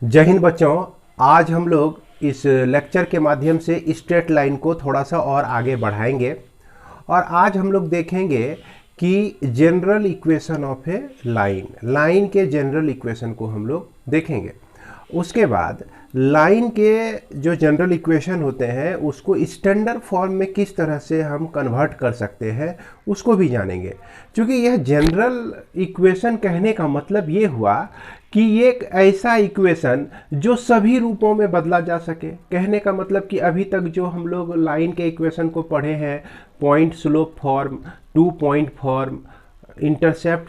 जय हिंद बच्चों। आज हम लोग इस लेक्चर के माध्यम से स्ट्रेट लाइन को थोड़ा सा और आगे बढ़ाएंगे और आज हम लोग देखेंगे कि general equation of A line के जनरल इक्वेशन को हम लोग देखेंगे। उसके बाद लाइन के जो जनरल इक्वेशन होते हैं उसको स्टैंडर्ड फॉर्म में किस तरह से हम कन्वर्ट कर सकते हैं उसको भी जानेंगे। क्योंकि यह जनरल इक्वेशन कहने का मतलब ये हुआ कि ये एक ऐसा इक्वेशन जो सभी रूपों में बदला जा सके। कहने का मतलब कि अभी तक जो हम लोग लाइन के इक्वेशन को पढ़े हैं, point slope form, 2 point form, intercept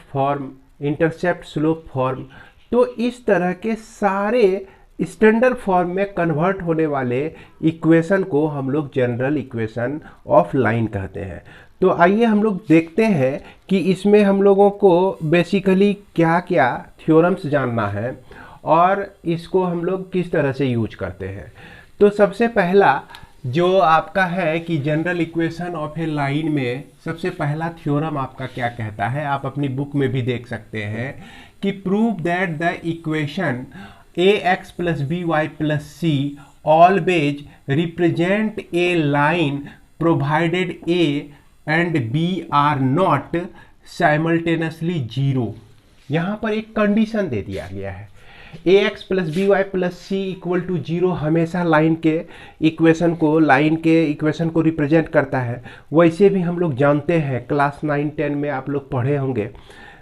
slope form, तो इस तरह के सारे स्टैंडर्ड फॉर्म में कन्वर्ट होने वाले इक्वेशन को हम लोग जनरल इक्वेशन ऑफ लाइन कहते हैं। तो आइए हम लोग देखते हैं कि इसमें हम लोगों को बेसिकली क्या क्या थ्योरम्स जानना है और इसको हम लोग किस तरह से यूज करते हैं। तो सबसे पहला जो आपका है कि general equation of A line में सबसे पहला थ्योरम आपका क्या कहता है, आप अपनी बुक में भी देख सकते हैं कि prove that the equation ax plus by plus c always represent a line provided a and b are not simultaneously zero। यहाँ पर एक कंडीशन दे दिया गया है ax plus b y plus c equal to zero हमेशा line के equation को represent करता है। वैसे भी हम लोग जानते हैं, क्लास 9-10 में आप लोग पढ़े होंगे,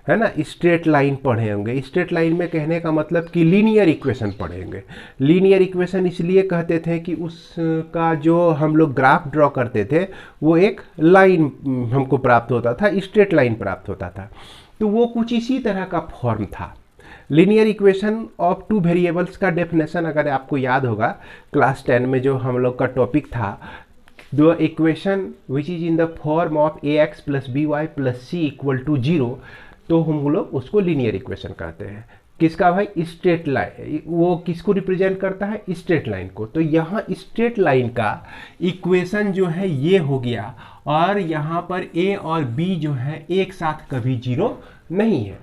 है ना, स्ट्रेट लाइन पढ़े होंगे। स्ट्रेट लाइन में कहने का मतलब कि लीनियर इक्वेशन पढ़े होंगे। लीनियर इक्वेशन इसलिए कहते थे कि उसका जो हम लोग ग्राफ ड्रॉ करते थे वो एक लाइन हमको प्राप्त होता था, स्ट्रेट लाइन प्राप्त होता था। तो वो कुछ इसी तरह का फॉर्म था। लीनियर इक्वेशन ऑफ 2 वेरिएबल्स का डेफिनेशन अगर आपको याद होगा, क्लास 10 में जो हम लोग का टॉपिक था, the equation which is in the form of ax plus b y plus c equal to zero, तो हम लोग उसको लीनियर इक्वेशन कहते हैं। किसका भाई? Straight line. वो किसको रिप्रेजेंट करता है? स्ट्रेट लाइन को। तो यहाँ स्ट्रेट लाइन का इक्वेशन जो है ये हो गया और यहाँ पर a और b जो है एक साथ कभी जीरो नहीं है।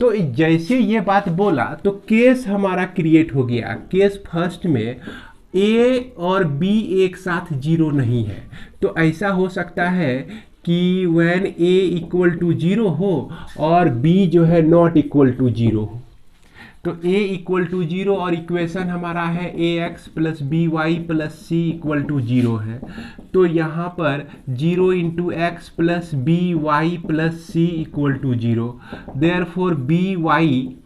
तो जैसे ये बात बोला तो केस हमारा क्रिएट हो गया। केस फर्स्ट में a और b एक साथ जीरो नहीं है, तो ऐसा हो सकता है कि when a equal to zero हो और b जो है नॉट इक्वल टू जीरो हो। तो a इक्वल टू जीरो और इक्वेशन हमारा है ax plus b y plus c equal to zero है। तो यहाँ पर zero into x plus b y plus c equal to zero, therefore b y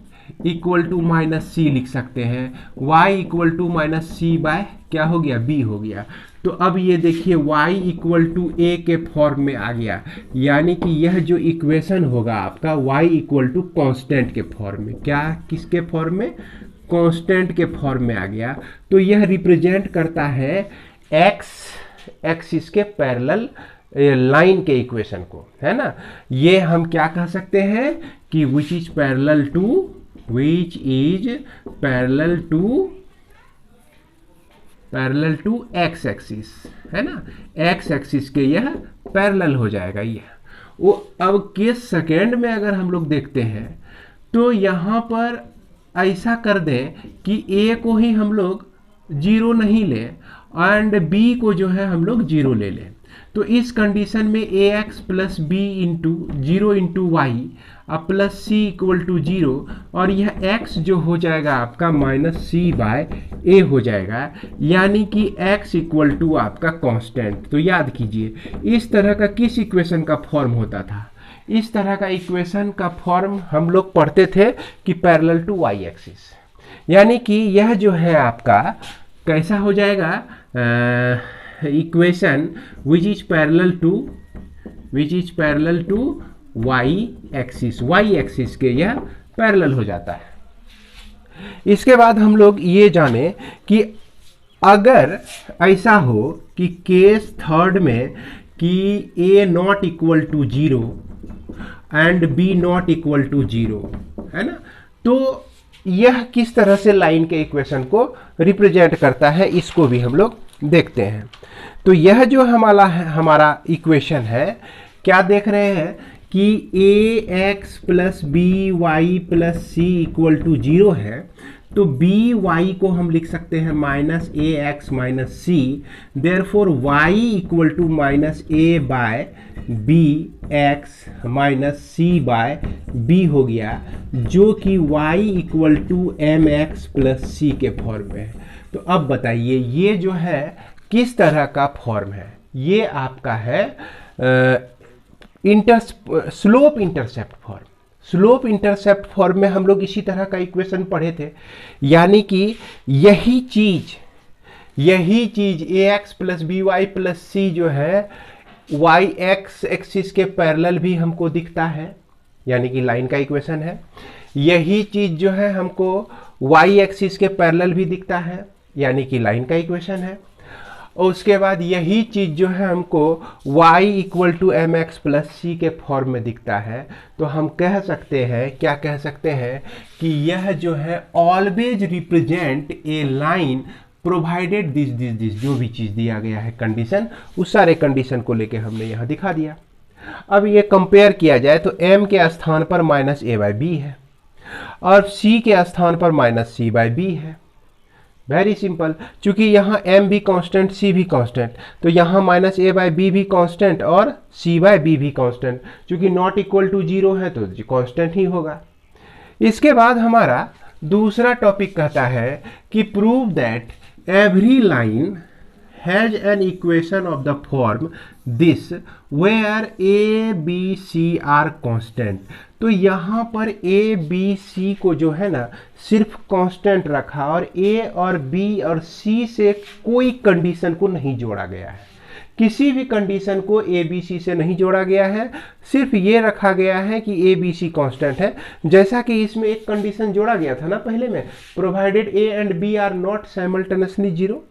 equal to minus c लिख सकते हैं। y equal to minus c by क्या हो गया? b हो गया। तो अब ये देखिए y इक्वल टू ए के फॉर्म में आ गया, यानी कि यह जो इक्वेशन होगा आपका y इक्वल टू कॉन्स्टेंट के फॉर्म में। क्या किसके फॉर्म में? कॉन्स्टेंट के फॉर्म में आ गया। तो यह रिप्रेजेंट करता है एक्सिस के पैरेलल लाइन के इक्वेशन को, है ना। ये हम क्या कह सकते हैं कि which is parallel to x axis, है ना। एक्स एक्सिस के यह पैरेलल हो जाएगा ये। वो अब केस सेकेंड में अगर हम लोग देखते हैं तो यहाँ पर ऐसा कर दें कि a को ही हम लोग जीरो नहीं लें एंड b को जो है हम लोग जीरो ले लें। तो इस कंडीशन में ax plus b into zero into y plus c equal to zero, और यह x जो हो जाएगा आपका माइनस सी बाय ए हो जाएगा, यानी कि x इक्वल टू आपका कांस्टेंट। तो याद कीजिए इस तरह का किस इक्वेशन का फॉर्म होता था? इस तरह का इक्वेशन का फॉर्म हम लोग पढ़ते थे कि पैरेलल टू y एक्सिस, यानी कि यह जो है आपका कैसा हो जाएगा? Equation which is parallel to y axis के यह पैरेलल हो जाता है। इसके बाद हम लोग ये जाने कि अगर ऐसा हो कि केस थर्ड में कि a not equal to zero and b not equal to zero, है ना, तो यह किस तरह से लाइन के इक्वेशन को रिप्रेजेंट करता है इसको भी हम लोग देखते हैं। तो यह जो हमारा इक्वेशन है, क्या देख रहे हैं कि ax plus b y plus c equal to zero है। तो बी वाई को हम लिख सकते हैं minus a x minus c, therefore y equal to minus a by b x minus c by b हो गया, जो कि y equal to m x plus c के फॉर्म में है। तो अब बताइए ये जो है किस तरह का फॉर्म है? ये आपका है slope intercept form. Slope intercept form में हम लोग इसी तरह का इक्वेशन पढ़े थे, यानी कि यही चीज a x plus b y plus c जो है वाई एक्स एक्सिस के पैरेलल भी हमको दिखता है, यानी कि लाइन का इक्वेशन है। यही चीज जो है हमको वाई एक्सिस के पैरेलल भी दिखता है, यानी कि लाइन का इक्वेशन है। और उसके बाद यही चीज जो है हमको y equal to m x plus c के फॉर्म में दिखता है। तो हम कह सकते हैं, क्या कह सकते हैं कि यह जो है always represent a line provided this जो भी चीज दिया गया है कंडीशन, उस सारे कंडीशन को लेके हमने यहाँ दिखा दिया। अब ये कंपेयर किया जाए तो m के स्थान पर माइनस ए बाई बी है और c के स्थान पर माइनस सी बाई बी है। वेरी सिंपल, चूंकि यहाँ m भी कांस्टेंट c भी कांस्टेंट, तो यहाँ माइनस ए बाई बी भी कांस्टेंट और c बाई बी भी कांस्टेंट, चूंकि नॉट इक्वल टू 0 है तो कांस्टेंट ही होगा। इसके बाद हमारा दूसरा टॉपिक कहता है कि prove that every line has an equation of the form this where a b c are constant. तो यहाँ पर ए बी सी को जो है ना सिर्फ कांस्टेंट रखा और ए और बी और सी से कोई कंडीशन को नहीं जोड़ा गया है, किसी भी कंडीशन को ए बी सी से नहीं जोड़ा गया है, सिर्फ ये रखा गया है कि ए बी सी कांस्टेंट है। जैसा कि इसमें एक कंडीशन जोड़ा गया था ना पहले में, provided a and b are not simultaneously zero,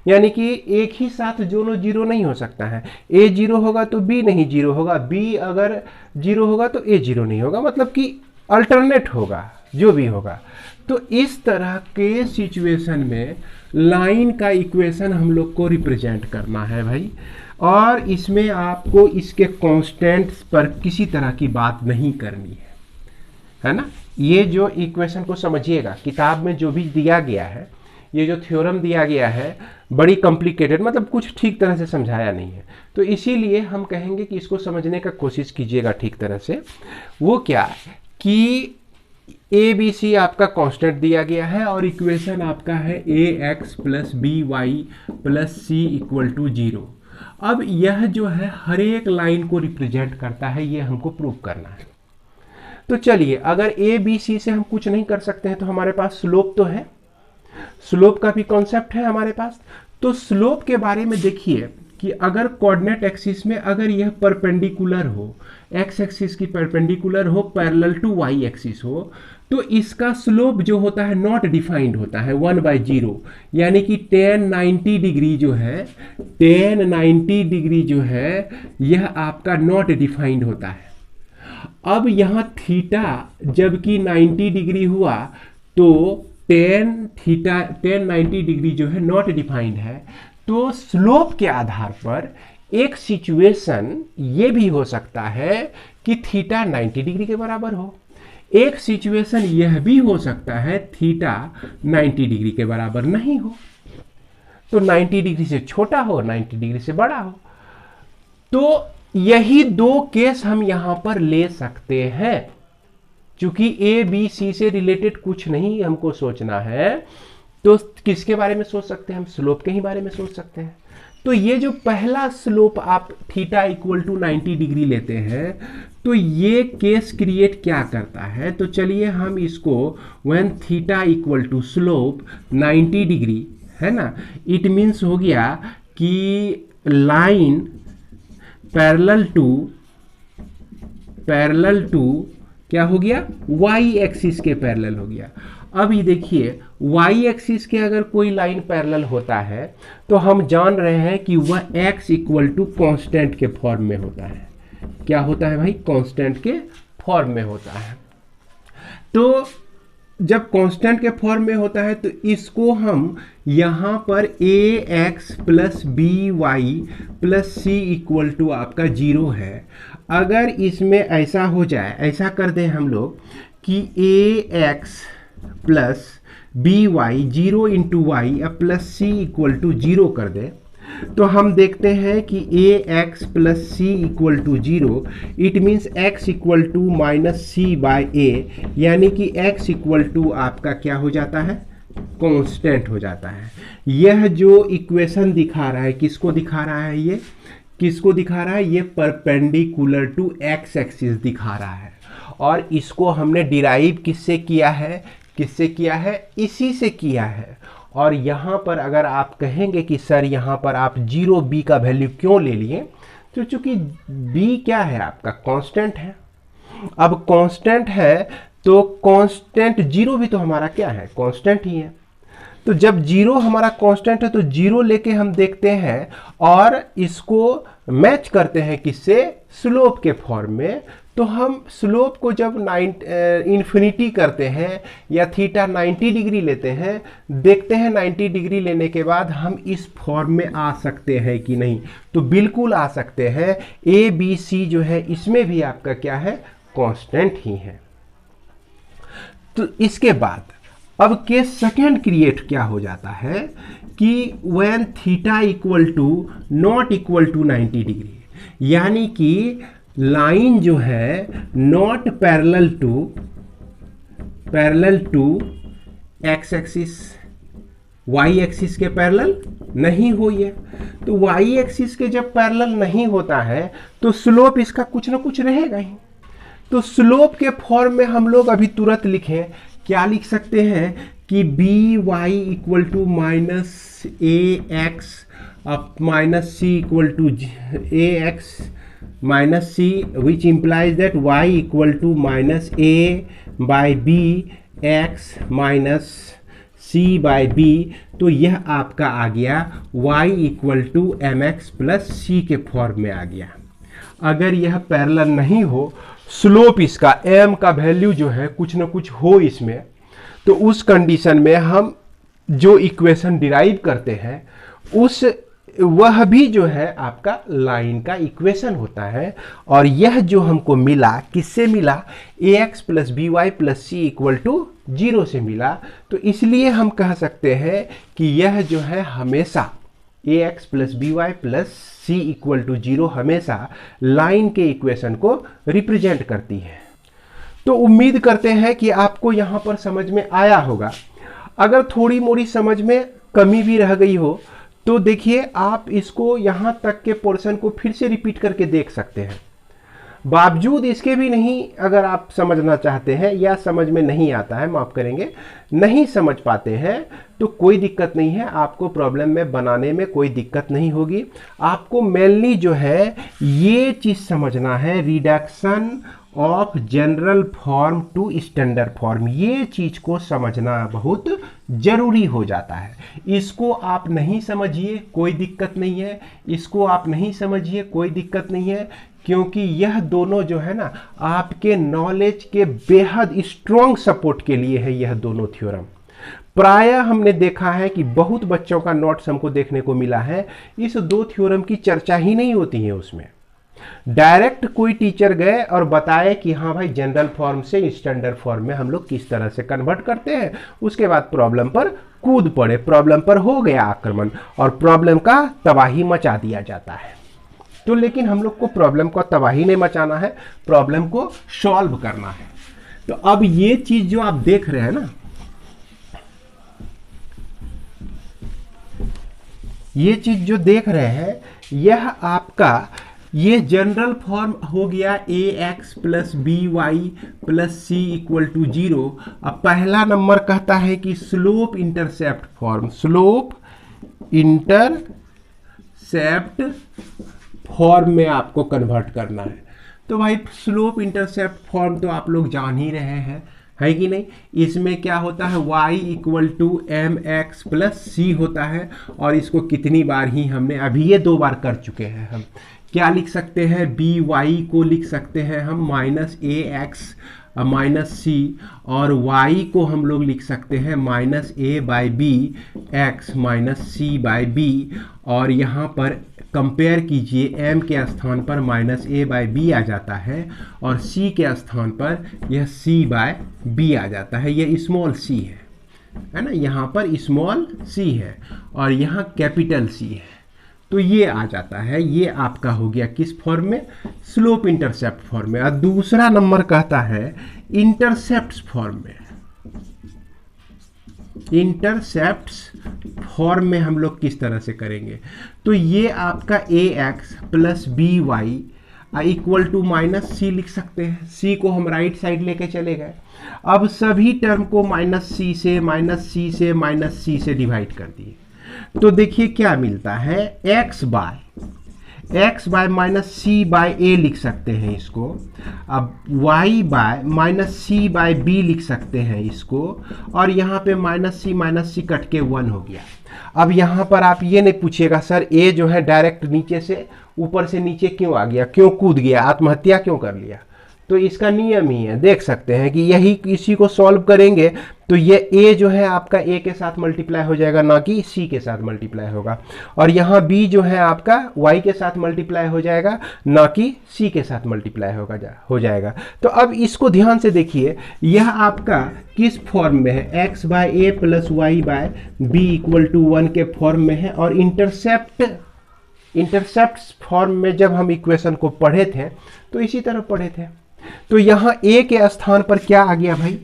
यानी कि एक ही साथ दोनों जीरो नहीं हो सकता है। ए जीरो होगा तो बी नहीं जीरो होगा, बी अगर जीरो होगा तो ए जीरो नहीं होगा, मतलब कि अल्टरनेट होगा जो भी होगा। तो इस तरह के सिचुएशन में लाइन का इक्वेशन हम लोग को रिप्रेजेंट करना है भाई, और इसमें आपको इसके कांस्टेंट्स पर किसी तरह की बात नहीं करनी है ना। ये जो इक्वेशन को समझिएगा, किताब में जो भी दिया गया है, ये जो थ्योरम दिया गया है बड़ी कॉम्प्लिकेटेड, मतलब कुछ ठीक तरह से समझाया नहीं है, तो इसीलिए हम कहेंगे कि इसको समझने का कोशिश कीजिएगा ठीक तरह से। वो क्या कि ए बी सी आपका कांस्टेंट दिया गया है और इक्वेशन आपका है a x plus b y plus c equal to 0। अब यह जो है हर एक लाइन को रिप्रेजेंट करता है, ये हमको प्रूव करना है। तो चलिए, अगर ए बी सी से हम कुछ नहीं कर सकते हैं तो हमारे पास स्लोप तो है, स्लोप का भी कॉन्सेप्ट है हमारे पास। तो स्लोप के बारे में देखिए कि अगर कोऑर्डिनेट एक्सिस में अगर यह परपेंडिकुलर हो, एक्स एक्सिस की परपेंडिकुलर हो, पैरेलल टू वाई एक्सिस हो, तो इसका स्लोप जो होता है नॉट डिफाइंड होता है 1/0, यानी कि tan 90 डिग्री जो है, tan 90 डिग्री जो है यह आपका नॉट डिफाइंड होता है। अब यहाँ थीटा जबकि 90 डिग्री हुआ तो tan 90 डिग्री जो है नॉट डिफाइंड है। तो स्लोप के आधार पर एक सिचुएशन ये भी हो सकता है कि थीटा 90 डिग्री के बराबर हो, एक सिचुएशन यह भी हो सकता है थीटा 90 डिग्री के बराबर नहीं हो, तो 90 डिग्री से छोटा हो, 90 डिग्री से बड़ा हो। तो यही दो केस हम यहां पर ले सकते हैं। चूंकि ए बी सी से रिलेटेड कुछ नहीं हमको सोचना है, तो किसके बारे में सोच सकते हैं हम? स्लोप के ही बारे में सोच सकते हैं। तो ये जो पहला स्लोप आप थीटा इक्वल टू 90 डिग्री लेते हैं, तो ये केस क्रिएट क्या करता है? तो चलिए हम इसको when theta equal to slope 90 degree है ना, इट मीन्स हो गया कि लाइन पैरेलल टू क्या हो गया? वाई एक्सिस के पैरेलल हो गया। अब ये देखिए, वाई एक्सिस के अगर कोई लाइन पैरेलल होता है तो हम जान रहे हैं कि वह x इक्वल टू कॉन्स्टेंट के फॉर्म में होता है। क्या होता है भाई? कांस्टेंट के फॉर्म में होता है। तो जब कांस्टेंट के फॉर्म में होता है तो इसको हम यहां पर a x plus b y plus c equal to आपका 0 है। अगर इसमें ऐसा हो जाए, ऐसा कर दें हम लोग कि a x plus b y 0 into y अब प्लस सी इक्वल टू 0 कर दें, तो हम देखते हैं कि a x plus c equal to 0, it means x equal to minus c by a, यानी कि एक्स इक्वल टू आपका क्या हो जाता है, कांस्टेंट हो जाता है। यह जो इक्वेशन दिखा रहा है किसको दिखा रहा है, ये किसको दिखा रहा है, ये परपेंडिकुलर टू एक्स एक्सिस दिखा रहा है। और इसको हमने डिराइव किससे किया है, किससे किया है, इसी से किया है। और यहाँ पर अगर आप कहेंगे कि सर यहाँ पर आप 0b का वैल्यू क्यों ले लिए, तो चूंकि b क्या है आपका कांस्टेंट है। अब कांस्टेंट है तो कांस्टेंट 0 भी तो हमारा क्या है, कांस्टेंट ही है। तो जब 0 हमारा कांस्टेंट है तो 0 लेके हम देखते हैं और इसको मैच करते हैं किससे, स्लोप के फॉर्म में। तो हम स्लोप को जब इन्फिनिटी करते हैं या थीटा 90 डिग्री लेते हैं, देखते हैं 90 डिग्री लेने के बाद हम इस फॉर्म में आ सकते हैं कि नहीं, तो बिल्कुल आ सकते हैं। ए बी सी जो है इसमें भी आपका क्या है, कांस्टेंट ही है। तो इसके बाद अब केस सेकेंड क्रिएट क्या हो जाता है कि when theta equal to not equal to 90 degree, यानी कि लाइन जो है not parallel to x axis, y axis के पैरेलल नहीं हुई है। तो वाई एक्सिस के जब पैरेलल नहीं होता है तो स्लोप इसका कुछ ना कुछ रहेगा ही। तो स्लोप के फॉर्म में हम लोग अभी तुरंत लिखें, क्या लिख सकते हैं कि b y equal to minus a x minus c equal to a x minus c, which implies that y equal to minus a by b x minus c by b. तो यह आपका आ गया y equal to m x plus c के form में आ गया। अगर यह पैरेलल नहीं हो, स्लोप इसका m का वैल्यू जो है कुछ ना कुछ हो इसमें, तो उस कंडीशन में हम जो इक्वेशन डिराइव करते हैं उस वह भी जो है आपका लाइन का इक्वेशन होता है। और यह जो हमको मिला किससे मिला, a x plus b y plus c equal to 0 से मिला। तो इसलिए हम कह सकते हैं कि यह जो है हमेशा a x plus b y plus c equal to 0 हमेशा लाइन के इक्वेशन को रिप्रेजेंट करती है। तो उम्मीद करते हैं कि आपको यहाँ पर समझ में आया होगा। अगर थोड़ी मोड़ी समझ में कमी भी रह गई हो तो देखिए आप इसको यहाँ तक के पोर्शन को फिर से रिपीट करके देख सकते हैं। बावजूद इसके भी नहीं अगर आप समझना चाहते हैं या समझ में नहीं आता है, माफ़ करेंगे, नहीं समझ पाते हैं, तो कोई दिक्कत नहीं है, आपको प्रॉब्लम में बनाने में कोई दिक्कत नहीं होगी। आपको मेनली जो है ये चीज़ समझना है, reduction of general form to standard form, ये चीज़ को समझना बहुत जरूरी हो जाता है। इसको आप नहीं समझिए कोई दिक्कत नहीं है, इसको आप नहीं समझिए कोई दिक्कत नहीं है, क्योंकि यह दोनों जो है ना आपके नॉलेज के बेहद स्ट्रॉन्ग सपोर्ट के लिए है। यह दोनों थ्योरम प्रायः हमने देखा है कि बहुत बच्चों का नोट्स हमको देखने को मिला है, इस दो थ्योरम की चर्चा ही नहीं होती है उसमें। डायरेक्ट कोई टीचर गए और बताए कि हाँ भाई जनरल फॉर्म से स्टैंडर्ड फॉर्म में हम लोग किस तरह से कन्वर्ट करते हैं, उसके बाद प्रॉब्लम पर कूद पड़े, प्रॉब्लम पर हो गया आक्रमण और प्रॉब्लम का तबाही मचा दिया जाता है। तो लेकिन हम लोग को प्रॉब्लम को तबाही नहीं मचाना है, प्रॉब्लम को सॉल्व करना है। तो अब ये चीज जो आप देख रहे हैं ना, ये चीज जो देख रहे हैं, यह आपका ये जनरल फॉर्म हो गया a x plus b y plus c equal to 0। अब पहला नंबर कहता है कि slope intercept form, slope intercept form में आपको कन्वर्ट करना है। तो भाई स्लोप इंटरसेप्ट फॉर्म तो आप लोग जान ही रहे हैं, है कि नहीं। इसमें क्या होता है, y equal to m x plus c होता है, और इसको कितनी बार ही हमने, अभी ये 2 बार कर चुके हैं। हम क्या लिख सकते हैं, बी वाई को लिख सकते हैं हम minus a x minus c, और y को हम लोग लिख सकते हैं minus a by b x minus c by b. और यहाँ पर कंपेयर कीजिए, m के स्थान पर माइनस ए बाई बी आ जाता है और c के स्थान पर यह c बाय बी आ जाता है, यह स्मॉल c है। है ना, यहाँ पर स्मॉल सी है और यहाँ कैपिटल सी है, तो ये आ जाता है। ये आपका हो गया किस फॉर्म में, स्लोप इंटरसेप्ट फॉर्म में। और दूसरा नंबर कहता है इंटरसेप्ट फॉर्म में। इंटरसेप्ट फॉर्म में हम लोग किस तरह से करेंगे, तो ये आपका a x plus b y equal to minus c लिख सकते हैं। सी को हम राइट साइड लेके चले गए। अब सभी टर्म को माइनस सी से माइनस सी से माइनस सी से डिवाइड कर दिए, तो देखिए क्या मिलता है, x by minus c by a लिख सकते हैं इसको। अब y by minus c by b लिख सकते हैं इसको, और यहाँ पे माइनस सी कट के 1 हो गया। अब यहाँ पर आप ये नहीं पूछिएगा सर ए जो है डायरेक्ट नीचे से ऊपर से नीचे क्यों आ गया, क्यों कूद गया, आत्महत्या क्यों कर लिया। तो इसका नियम ही है, देख सकते हैं कि यही इसी को सॉल्व करेंगे तो ये a जो है आपका a के साथ मल्टीप्लाई हो जाएगा, ना कि c के साथ मल्टीप्लाई होगा। और यहाँ b जो है आपका y के साथ मल्टीप्लाई हो जाएगा, ना कि c के साथ मल्टीप्लाई हो जाएगा। तो अब इसको ध्यान से देखिए, यह आपका किस फॉर्म में है, x by a plus y by b equal to 1 के फॉर्म में है। और इंटरसेप्ट फॉर्म में जब हम इक्वेशन को पढ़े थे तो इसी तरह पढ़े थे। तो यहाँ a के स्थान पर क्या आ गया भाई,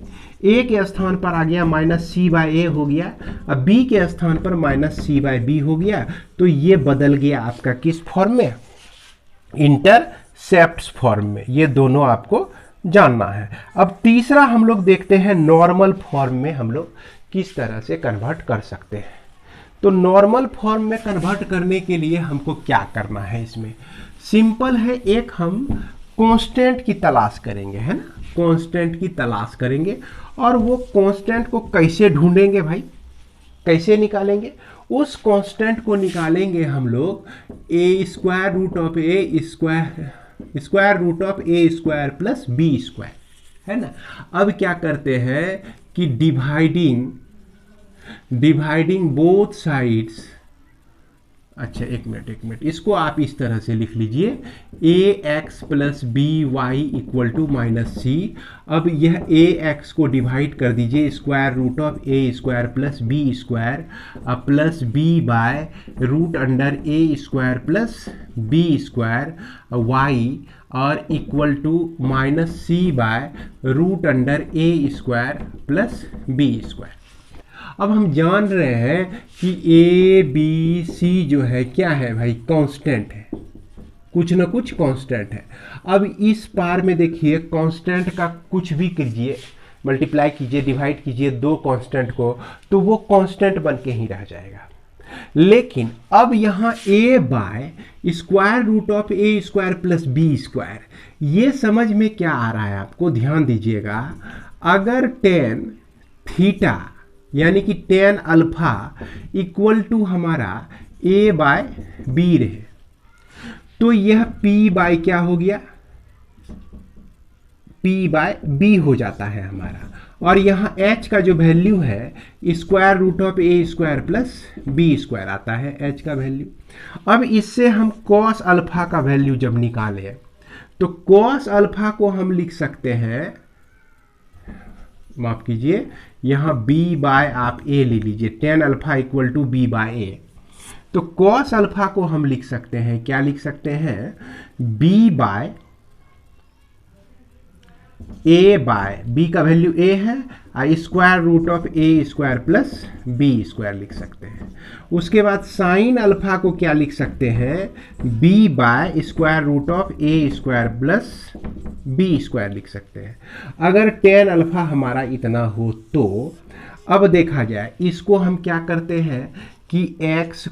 a के स्थान पर आ गया माइनस सी बाय ए हो गया, अब b के स्थान पर माइनस सी बाय बी हो गया। तो ये बदल गया आपका किस फॉर्म में, इंटरसेप्ट फॉर्म में। ये दोनों आपको जानना है। अब तीसरा हम लोग देखते हैं नॉर्मल फॉर्म में हम लोग किस तरह से कन्वर्ट कर सकते हैं। तो नॉर्मल फॉर्म में कन्वर्ट करने के लिए हमको क्या करना है, इसमें सिंपल है, एक हम कांस्टेंट की तलाश करेंगे, है ना, कांस्टेंट की तलाश करेंगे। और वो कांस्टेंट को कैसे ढूंढेंगे भाई, कैसे निकालेंगे, उस कांस्टेंट को निकालेंगे हम लोग square root of a square plus b square, है ना। अब क्या करते हैं कि डिवाइडिंग बोथ साइड्स, अच्छा एक मिनट, इसको आप इस तरह से लिख लीजिए, a x plus b y equal to minus c. अब यह ए एक्स को डिवाइड कर दीजिए square root of a square plus b square plus b by root under a square plus b square y, और equal to minus c by root under a square plus b square. अब हम जान रहे हैं कि ए b सी जो है क्या है भाई, कांस्टेंट है, कुछ ना कुछ कांस्टेंट है। अब इस पार में देखिए कांस्टेंट का कुछ भी कीजिए, मल्टीप्लाई कीजिए, डिवाइड कीजिए दो कांस्टेंट को, तो वो कांस्टेंट बन के ही रह जाएगा। लेकिन अब यहाँ a by square root of a square plus b square, ये समझ में क्या आ रहा है आपको, ध्यान दीजिएगा। अगर टेन थीटा यानी कि टेन अल्फा इक्वल टू हमारा a बाय बी रहे, तो यह p बाय क्या हो गया, p बाय b हो जाता है हमारा। और यहाँ h का जो वैल्यू है square root of a square plus b square आता है h का वैल्यू। अब इससे हम cos अल्फा का वैल्यू जब निकालें तो cos अल्फा को हम लिख सकते हैं, माफ कीजिए, यहाँ b बाय आप a ले लीजिए, tan alpha equal to b by a। तो cos अल्फा को हम लिख सकते हैं, क्या लिख सकते हैं, b by a by b का वैल्यू a है, square root of a square plus b square लिख सकते हैं। उसके बाद साइन अल्फा को क्या लिख सकते हैं, b by square root of a square plus b square लिख सकते हैं। अगर टेन अल्फा हमारा इतना हो तो अब देखा जाए, इसको हम क्या करते हैं कि x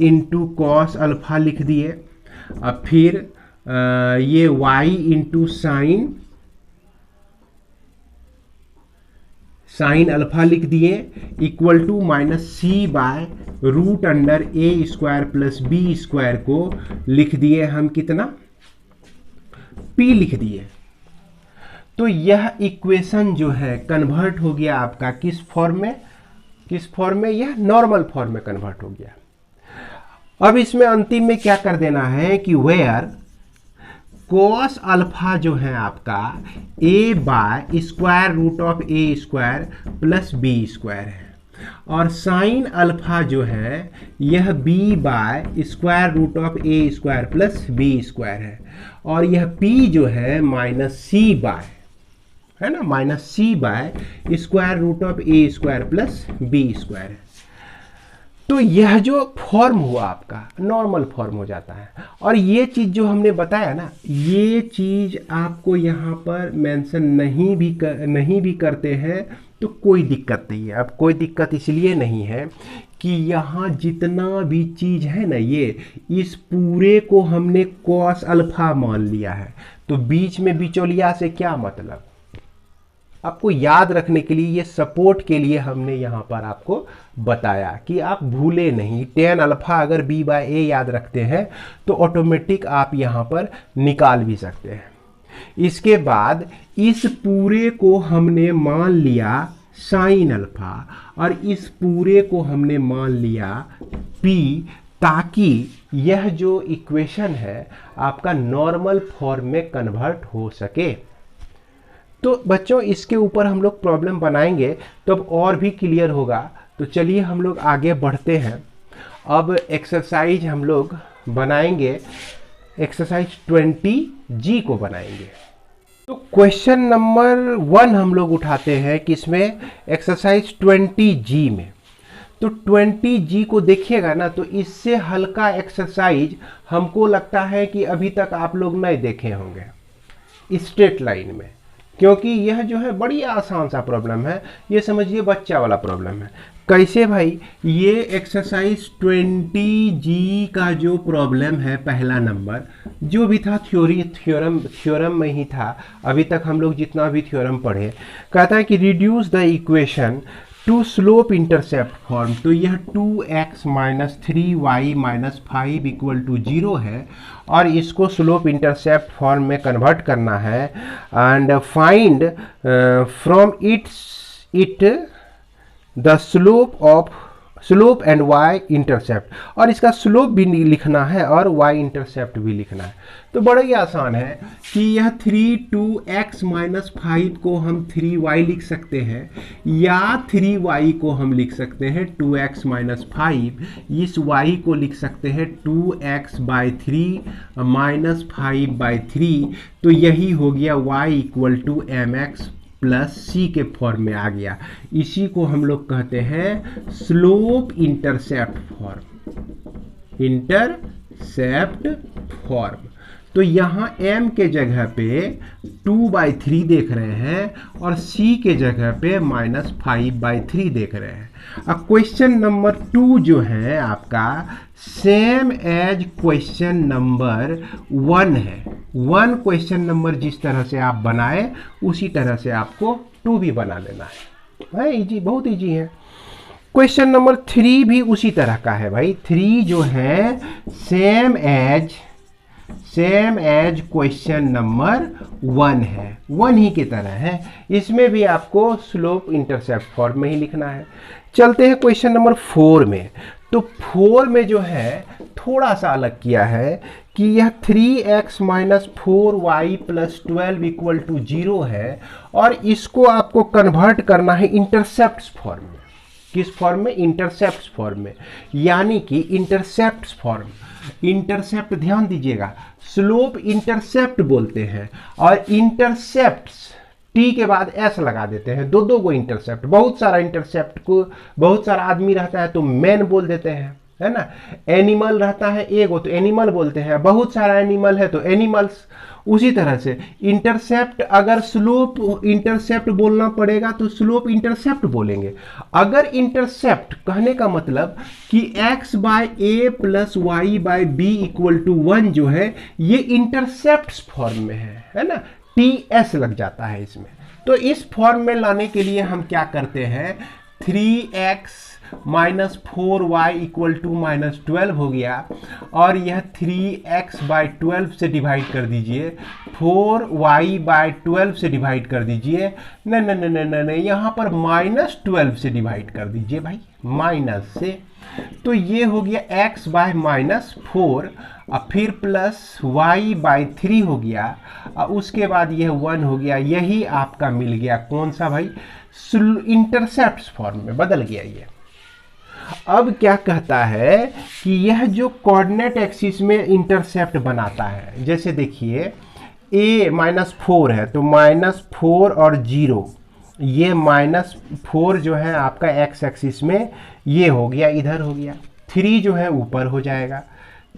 इंटू कॉस अल्फा लिख दिए, अब फिर ये y इंटू साइन अल्फा लिख दिए equal to minus c by root under a square plus b square को लिख दिए हम कितना, p लिख दिए। तो यह इक्वेशन जो है कन्वर्ट हो गया आपका किस फॉर्म में, यह नॉर्मल फॉर्म में कन्वर्ट हो गया। अब इसमें अंतिम में क्या कर देना है कि वेयर cos अल्फा जो है आपका a by square root of a square plus b square है। और साइन अल्फा जो है यह b by square root of a square plus b square है, और यह p जो है माइनस सी बाय, है ना, minus c by square root of a square plus b square है। तो यह जो फॉर्म हुआ आपका नॉर्मल फॉर्म हो जाता है। और ये चीज़ जो हमने बताया ना, ये चीज़ आपको यहाँ पर मेंशन नहीं भी करते हैं तो कोई दिक्कत नहीं है। अब कोई दिक्कत इसलिए नहीं है कि यहाँ जितना भी चीज़ है ना, ये इस पूरे को हमने कॉस अल्फा मान लिया है, तो बीच में बिचौलिया से क्या मतलब। आपको याद रखने के लिए, ये सपोर्ट के लिए हमने यहाँ पर आपको बताया कि आप भूले नहीं। टेन अल्फा अगर b बाय ए याद रखते हैं तो ऑटोमेटिक आप यहाँ पर निकाल भी सकते हैं। इसके बाद इस पूरे को हमने मान लिया साइन अल्फा और इस पूरे को हमने मान लिया p, ताकि यह जो इक्वेशन है आपका नॉर्मल फॉर्म में कन्वर्ट हो सके। तो बच्चों इसके ऊपर हम लोग प्रॉब्लम बनाएंगे तो अब और भी क्लियर होगा। तो चलिए हम लोग आगे बढ़ते हैं। अब एक्सरसाइज हम लोग बनाएंगे, एक्सरसाइज 20G को बनाएंगे। तो क्वेश्चन नंबर 1 हम लोग उठाते हैं किसमें, एक्सरसाइज 20G में। तो 20G को देखिएगा ना, तो इससे हल्का एक्सरसाइज हमको लगता है कि अभी तक आप लोग नहीं देखे होंगे स्ट्रेट लाइन में, क्योंकि यह जो है बड़ी आसान सा प्रॉब्लम है। ये समझिए बच्चा वाला प्रॉब्लम है। कैसे भाई, ये एक्सरसाइज 20G का जो प्रॉब्लम है पहला नंबर, जो भी था थ्योरम में ही था। अभी तक हम लोग जितना भी थ्योरम पढ़े, कहता है कि reduce the equation two slope intercept form. तो यह 2x minus 3y minus 5 equal to 0 है और इसको स्लोप इंटरसेप्ट फॉर्म में कन्वर्ट करना है। And find from it the slope and y intercept, और इसका स्लोप भी लिखना है और y इंटरसेप्ट भी लिखना है। तो बड़ा ही आसान है कि यह 2x माइनस 5 को हम 3y लिख सकते हैं, या 3y को हम लिख सकते हैं 2x माइनस 5, इस y को लिख सकते हैं 2x बाई 3 माइनस 5 बाई 3। तो यही हो गया y equal to mx plus c के फॉर्म में आ गया। इसी को हम लोग कहते हैं slope intercept form, intercept form. तो यहाँ m के जगह पे 2/3 देख रहे हैं और c के जगह पे माइनस 5/3 देख रहे हैं। अब क्वेश्चन नंबर 2 जो है आपका सेम एज क्वेश्चन नंबर 1 है। 1 क्वेश्चन नंबर जिस तरह से आप बनाए उसी तरह से आपको 2 भी बना लेना है इजी, बहुत इजी है। क्वेश्चन नंबर 3 भी उसी तरह का है भाई। 3 जो है सेम एज क्वेश्चन नंबर 1 है, 1 ही की तरह है। इसमें भी आपको स्लोप इंटरसेप्ट फॉर्म में ही लिखना है। चलते हैं क्वेश्चन नंबर 4 में। तो 4 में जो है थोड़ा सा अलग किया है कि यह 3x minus 4y plus 12 equal to 0 है और इसको आपको कन्वर्ट करना है इंटरसेप्ट फॉर्म में। किस फॉर्म में? इंटरसेप्ट फॉर्म में, यानी कि इंटरसेप्ट फॉर्म। इंटरसेप्ट ध्यान दीजिएगा, स्लोप इंटरसेप्ट बोलते हैं और इंटरसेप्ट टी के बाद एस लगा देते हैं। दो को इंटरसेप्ट, बहुत सारा इंटरसेप्ट को, बहुत सारा आदमी रहता है तो मैन बोल देते हैं, है ना। एनिमल रहता है एगो तो एनिमल बोलते हैं, बहुत सारा एनिमल है तो एनिमल्स। उसी तरह से इंटरसेप्ट, अगर स्लोप इंटरसेप्ट बोलना पड़ेगा तो स्लोप इंटरसेप्ट बोलेंगे। अगर इंटरसेप्ट कहने का मतलब कि x by a plus y by b equal to 1 जो है ये इंटरसेप्ट फॉर्म में है ना, ts लग जाता है इसमें। तो इस फॉर्म में लाने के लिए हम क्या करते हैं, 3x minus 4y equal to minus 12 हो गया और यह 3x बाई 12 से डिवाइड कर दीजिए, 4y बाई 12 से डिवाइड कर दीजिए। नहीं, यहाँ पर माइनस 12 से डिवाइड कर दीजिए भाई, माइनस से। तो ये हो गया x बाय माइनस 4 और फिर प्लस y बाई 3 हो गया और उसके बाद यह 1 हो गया। यही आपका मिल गया कौन सा भाई, इंटरसेप्ट फॉर्म में बदल गया ये। अब क्या कहता है कि यह जो कोऑर्डिनेट एक्सिस में इंटरसेप्ट बनाता है, जैसे देखिए a -4 है तो -4 और 0, ये -4 जो है आपका x एक्सिस में ये हो गया, इधर हो गया। 3 जो है ऊपर हो जाएगा,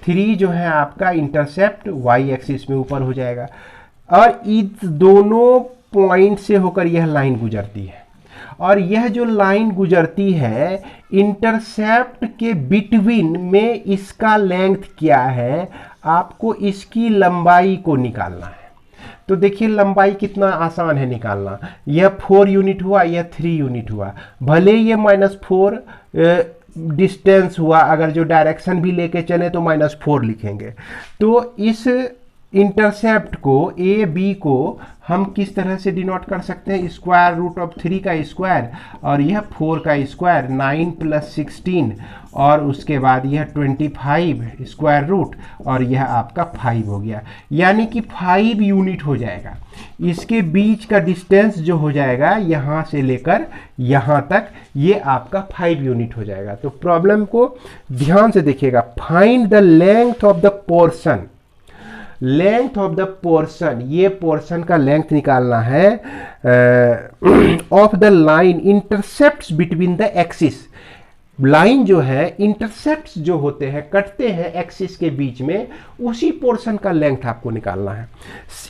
3 जो है आपका इंटरसेप्ट y एक्सिस में ऊपर हो जाएगा। और इस दोनों पॉइंट से होकर यह लाइन गुजरती है, और यह जो लाइन गुजरती है इंटरसेप्ट के बिटवीन में, इसका लेंथ क्या है, आपको इसकी लंबाई को निकालना है। तो देखिए लंबाई कितना आसान है निकालना, यह 4 यूनिट हुआ, यह 3 यूनिट हुआ, भले ये -4 डिस्टेंस हुआ, अगर जो डायरेक्शन भी लेके चले तो -4 लिखेंगे। तो इस इंटरसेप्ट को ए बी को हम किस तरह से डिनोट कर सकते हैं, स्क्वायर रूट ऑफ 3 का स्क्वायर और यह 4 का स्क्वायर, 9 + 16 और उसके बाद यह 25 स्क्वायर रूट और यह आपका 5 हो गया, यानी कि 5 यूनिट हो जाएगा। इसके बीच का डिस्टेंस जो हो जाएगा यहाँ से लेकर यहाँ तक, ये आपका 5 यूनिट हो जाएगा। तो प्रॉब्लम को ध्यान से देखिएगा, find the length of the portion, length of the portion, ये पोर्शन का लेंथ निकालना है of the line intercepts between the axis. Line जो है इंटरसेप्ट्स जो होते हैं, कटते हैं एक्सिस के बीच में, उसी पोर्शन का लेंथ आपको निकालना है।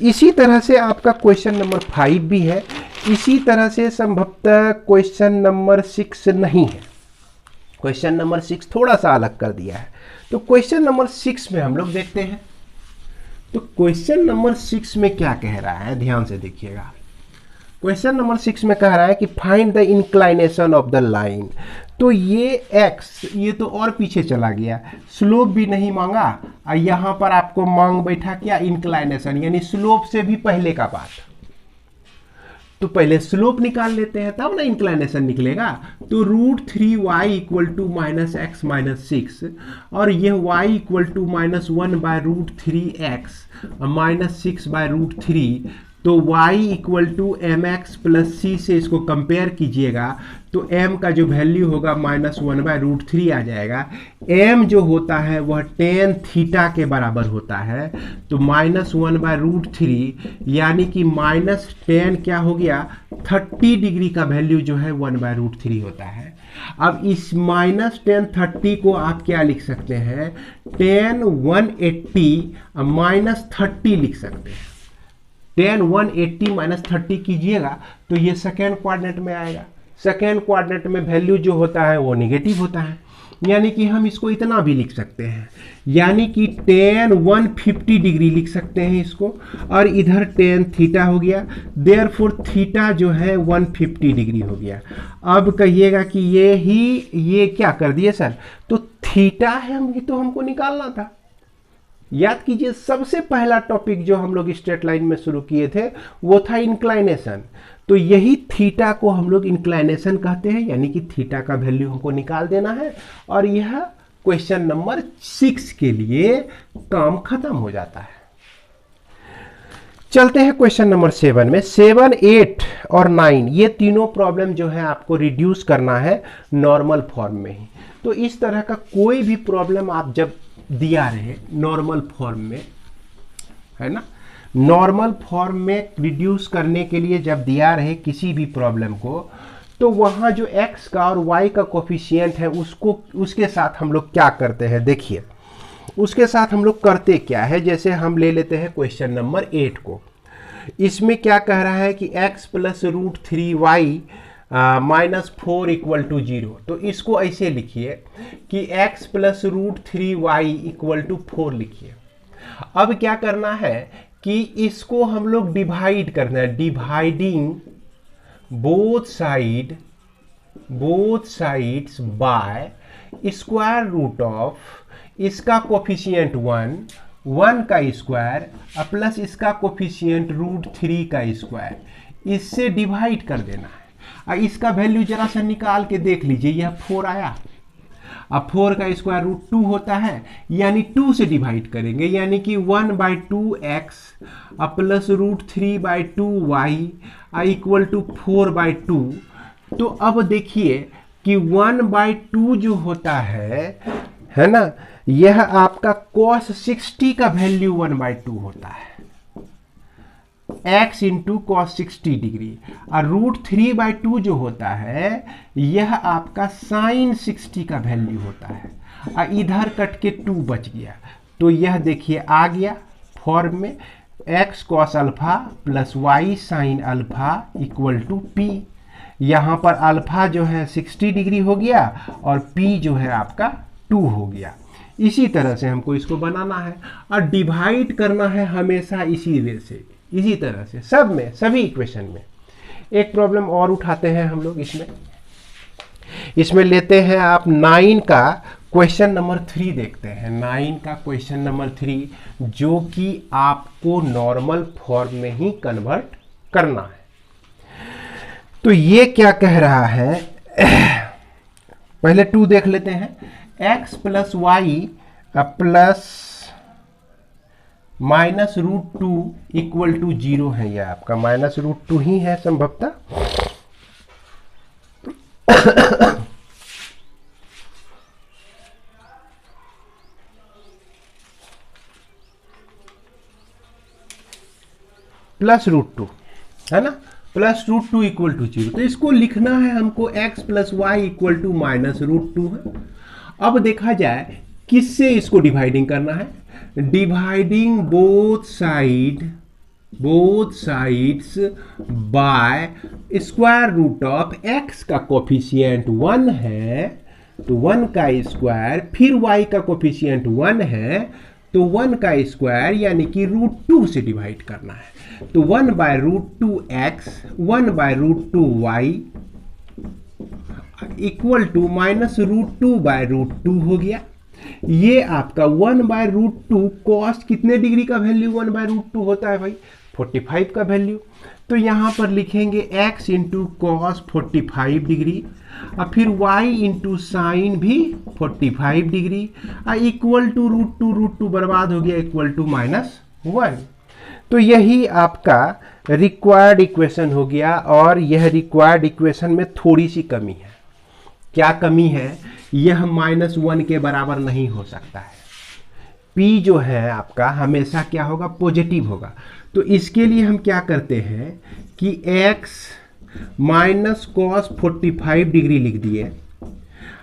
इसी तरह से आपका क्वेश्चन नंबर 5 भी है, इसी तरह से संभवतः क्वेश्चन नंबर 6 नहीं है, क्वेश्चन नंबर 6 थोड़ा सा अलग कर दिया है। तो क्वेश्चन नंबर 6 में हम लोग देखते हैं। तो क्वेश्चन नंबर 6 में क्या कह रहा है, ध्यान से देखिएगा। क्वेश्चन नंबर 6 में कह रहा है कि find the inclination of the line. तो ये x, ये तो और पीछे चला गया, स्लोप भी नहीं मांगा और यहाँ पर आपको मांग बैठा क्या, इंक्लाइनेशन, यानी स्लोप से भी पहले का बात। तो पहले स्लोप निकाल लेते हैं तब ना इंक्लाइनेशन निकलेगा। तो √3y = -x - 6 और यह y = -1/√3x -6/√3। तो y = mx + c से इसको कंपेयर कीजिएगा तो m का जो वैल्यू होगा -1/√3 आ जाएगा। m जो होता है वह tan थीटा के बराबर होता है, तो -1/√3 यानी कि -tan क्या हो गया, 30 डिग्री का वैल्यू जो है 1/√3 होता है। अब इस -tan 30 को आप क्या लिख सकते हैं, tan 180 -30 लिख सकते हैं। tan 180 - 30 कीजिएगा तो ये सेकेंड क्वाड्रेंट में आएगा। सेकेंड क्वाड्रेंट में वैल्यू जो होता है वो नेगेटिव होता है, यानी कि हम इसको इतना भी लिख सकते हैं, यानी कि tan 150 डिग्री लिख सकते हैं इसको, और इधर tan थीटा हो गया, देयरफॉर थीटा जो है 150 डिग्री हो गया। अब कहिएगा कि ये क्या कर दिए सर, तो थीटा है, हमको निकालना था। याद कीजिए सबसे पहला टॉपिक जो हम लोग स्ट्रेट लाइन में शुरू किए थे वो था इंक्लाइनेशन। तो यही थीटा को हम लोग इंक्लाइनेशन कहते हैं, यानी कि थीटा का वैल्यू हमको निकाल देना है और यह क्वेश्चन नंबर 6 के लिए काम खत्म हो जाता है। चलते हैं क्वेश्चन नंबर 7 में। 7, 8 और 9 ये तीनों प्रॉब्लम जो है आपको रिड्यूस करना है नॉर्मल फॉर्म में ही। तो इस तरह का कोई भी प्रॉब्लम आप जब दिया रहे नॉर्मल फॉर्म में, है ना, नॉर्मल फॉर्म में रिड्यूस करने के लिए जब दिया रहे किसी भी प्रॉब्लम को, तो वहाँ जो x का और y का कोफिशिएंट है उसके साथ हम लोग क्या करते हैं, देखिए उसके साथ हम लोग करते क्या है। जैसे हम ले लेते हैं क्वेश्चन नंबर 8 को, इसमें क्या कह रहा है कि x + √3y -4 = 0। तो इसको ऐसे लिखिए कि x + √3y = 4 लिखिए। अब क्या करना है कि इसको हम लोग डिवाइड करना है, dividing both sides by square root of इसका कोफिशिएंट 1 का स्क्वायर प्लस इसका कोफिशिएंट √3 का स्क्वायर, इससे डिवाइड कर देना है। और इसका वैल्यू जरा सा निकाल के देख लीजिए, यह 4 आया। अब 4 का स्क्वायर √2 होता है, यानी 2 से डिवाइड करेंगे, यानी कि 1/2x प्लस √3/2y = 4/2। तो अब देखिए कि 1/2 जो होता है ना, यह आपका cos 60 का वैल्यू 1/2 होता है, x इंटू कॉस 60 डिग्री। और √3/2 जो होता है यह आपका साइन 60 का वैल्यू होता है। और इधर कट के 2 बच गया, तो यह देखिए आ गया फॉर्म में x cos alpha plus y sine alpha equal to p। यहाँ पर अल्फा जो है 60 डिग्री हो गया और p जो है आपका 2 हो गया। इसी तरह से हमको इसको बनाना है और डिवाइड करना है हमेशा इसी वे से, इसी तरह से सब में, सभी इक्वेशन में। एक प्रॉब्लम और उठाते हैं हम लोग इसमें लेते हैं आप 9 का क्वेश्चन नंबर 3 देखते हैं। 9 का क्वेश्चन नंबर 3 जो कि आपको नॉर्मल फॉर्म में ही कन्वर्ट करना है। तो ये क्या कह रहा है, पहले 2 देख लेते हैं। x plus y plus minus √2 equal to 0 है। यह आपका माइनस √2 ही है संभवतः। प्लस √2 है ना, प्लस √2 इक्वल टू 0। तो इसको लिखना है हमको x plus y equal to minus √2 है। अब देखा जाए किससे इसको डिवाइडिंग करना है, dividing both sides by square root of x का कोफिशिएंट 1 है तो 1 का स्क्वायर, फिर y का कोफिशिएंट 1 है तो 1 का स्क्वायर यानी कि √2 से डिवाइड करना है। तो 1/√2x 1/√2y equal to minus √2/√2 हो गया। ये आपका 1/√2 कॉस कितने डिग्री का वैल्यू 1/√2 होता है भाई, 45 का वैल्यू। तो यहाँ पर लिखेंगे x इंटू कॉस 45 डिग्री और फिर y इंटू साइन भी 45 डिग्री और इक्वल टू √2 बर्बाद हो गया, इक्वल टू -1। तो यही आपका रिक्वायर्ड इक्वेशन हो गया। और यह रिक्वायर्ड इक्वेशन में थोड़ी सी कमी है। क्या कमी है, यह -1 के बराबर नहीं हो सकता है। p जो है आपका हमेशा क्या होगा, पॉजिटिव होगा। तो इसके लिए हम क्या करते हैं कि x माइनस कॉस 45 डिग्री लिख दिए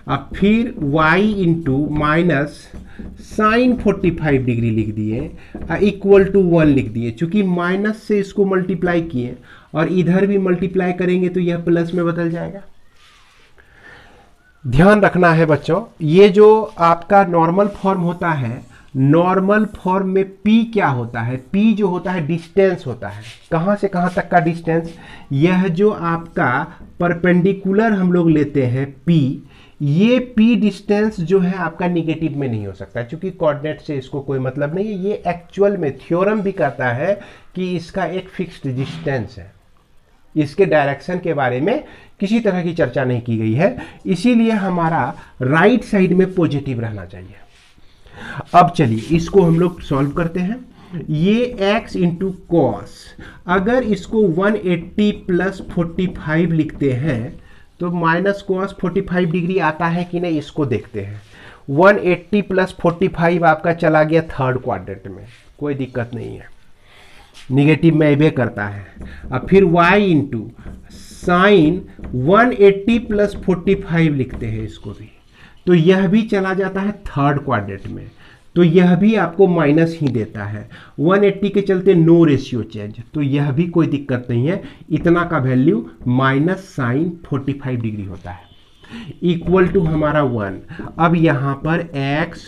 और फिर y into minus sine 45 degree लिख दिए और इक्वल टू 1 लिख दिए। चूंकि माइनस से इसको मल्टीप्लाई किए और इधर भी मल्टीप्लाई करेंगे तो यह प्लस में बदल जाएगा। ध्यान रखना है बच्चों, ये जो आपका नॉर्मल फॉर्म होता है, नॉर्मल फॉर्म में p क्या होता है, p जो होता है डिस्टेंस होता है। कहाँ से कहाँ तक का डिस्टेंस, यह जो आपका परपेंडिकुलर हम लोग लेते हैं p, ये p डिस्टेंस जो है आपका निगेटिव में नहीं हो सकता, क्योंकि कोऑर्डिनेट से इसको कोई मतलब नहीं है। ये एक्चुअल में थ्योरम भी कहता है कि इसका एक फिक्स्ड डिस्टेंस है, इसके डायरेक्शन के बारे में किसी तरह की चर्चा नहीं की गई है, इसीलिए हमारा राइट साइड में पॉजिटिव रहना चाहिए। अब चलिए इसको हम लोग सॉल्व करते हैं। ये x इंटू कॉस, अगर इसको 180 प्लस 45 लिखते हैं तो माइनस कॉस 45 डिग्री आता है कि नहीं, इसको देखते हैं। 180 प्लस 45 आपका चला गया थर्ड क्वाड्रेंट में, कोई दिक्कत नहीं है, निगेटिव में एबे करता है। अब फिर y इंटू साइन 180 प्लस 45 लिखते हैं इसको भी, तो यह भी चला जाता है थर्ड क्वाड्रेंट में, तो यह भी आपको माइनस ही देता है। 180 के चलते नो रेशियो चेंज, तो यह भी कोई दिक्कत नहीं है, इतना का वैल्यू माइनस साइन 45 डिग्री होता है, इक्वल टू हमारा 1। अब यहाँ पर x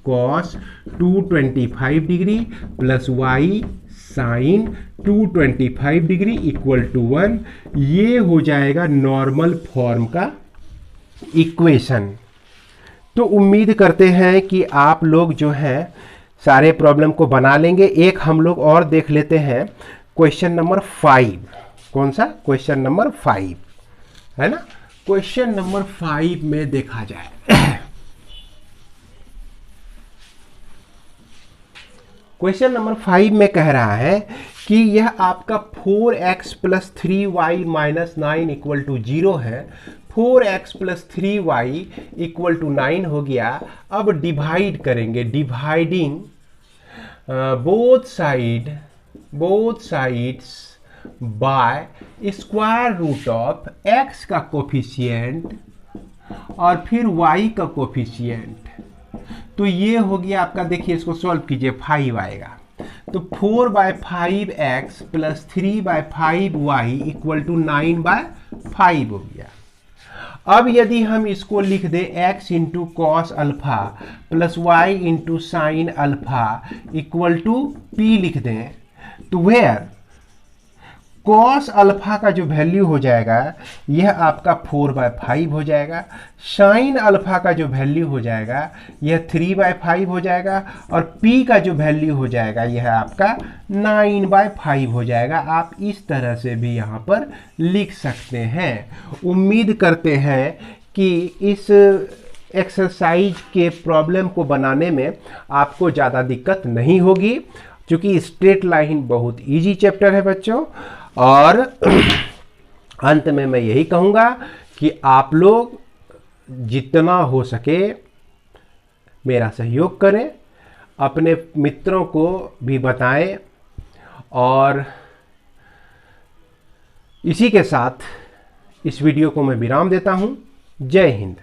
cos 225 degree plus y sine 225 degree equal to 1, ये हो जाएगा नॉर्मल फॉर्म का इक्वेशन। तो उम्मीद करते हैं कि आप लोग जो है सारे प्रॉब्लम को बना लेंगे। एक हम लोग और देख लेते हैं, क्वेश्चन नंबर 5। कौन सा, क्वेश्चन नंबर 5 है ना। क्वेश्चन नंबर 5 में देखा जाए, क्वेश्चन नंबर 5 में कह रहा है कि यह आपका 4x plus 3y minus 9 equal to 0 है। 4x plus 3y equal to 9 हो गया। अब डिवाइड करेंगे, dividing both sides by square root of x का कोफिशिएंट और फिर y का कोफिशिएंट। तो ये हो गया आपका, देखिए इसको सॉल्व कीजिए, 5 आएगा। तो 4/5x plus 3/5y equal to 9/5 हो गया। अब यदि हम इसको लिख दें x into cos alpha plus y into sine alpha equal to p लिख दें, तो वेयर कॉस अल्फा का जो वैल्यू हो जाएगा यह आपका 4/5 हो जाएगा, साइन अल्फा का जो वैल्यू हो जाएगा यह 3/5 हो जाएगा, और p का जो वैल्यू हो जाएगा यह आपका 9/5 हो जाएगा। आप इस तरह से भी यहाँ पर लिख सकते हैं। उम्मीद करते हैं कि इस एक्सरसाइज के प्रॉब्लम को बनाने में आपको ज़्यादा दिक्कत नहीं होगी, क्योंकि स्ट्रेट लाइन बहुत इजी चैप्टर है बच्चों। और अंत में मैं यही कहूँगा कि आप लोग जितना हो सके मेरा सहयोग करें, अपने मित्रों को भी बताएं, और इसी के साथ इस वीडियो को मैं विराम देता हूँ। जय हिंद।